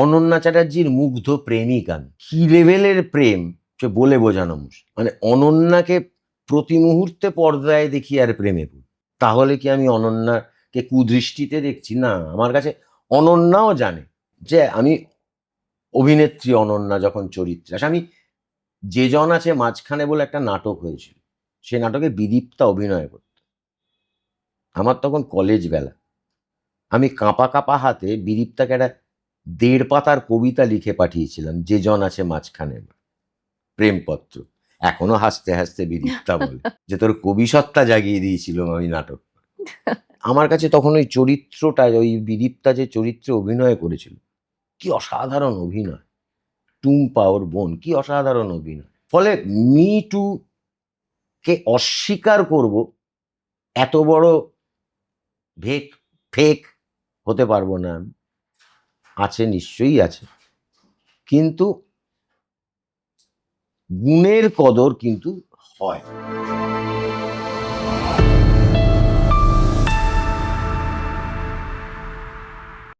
অনন্যা চ্যাটার্জির মুগ্ধ প্রেমিক আমি। কি লেভেলের প্রেম সে বলে বোঝানো মুশকিল। মানে অনন্যাকে প্রতি মুহূর্তে পর্দায় দেখি আর প্রেমে পড়ি। তাহলে কি আমি অনন্যাকে কুদৃষ্টিতে দেখছি? না, আমার কাছে অনন্যাও জানে যে আমি অভিনেত্রী অনন্যা যখন চরিত্রে আসে। আমি যে জন আছে মাঝখানে বলে একটা নাটক হয়েছিল, সে নাটকে বিদীপ্তা অভিনয় করত। আমার তখন কলেজ বেলা। আমি কাঁপা কাঁপা হাতে বিদীপ্তাকে একটা ১.৫ পাতার কবিতা লিখে পাঠিয়েছিলাম, যে জন আছে মাঝখানে, প্রেমপত্র। এখনো হাসতে হাসতে বিদীপ্তা বলে যে তোর কবিসত্তা জাগিয়ে দিয়েছিল ওই নাটক। আমার কাছে তখন ওই চরিত্রটা, ওই বিদীপ্তা যে চরিত্রে অভিনয় করেছিল, কি অসাধারণ অভিনয়। টুম্পা ওর বোন, কি অসাধারণ অভিনয়। ফলে মি টু কে অস্বীকার করব এত বড় ফেক হতে পারবো না আমি। আছে, নিশ্চয়ই আছে, কিন্তু গুণের কদর কিন্তু হয়।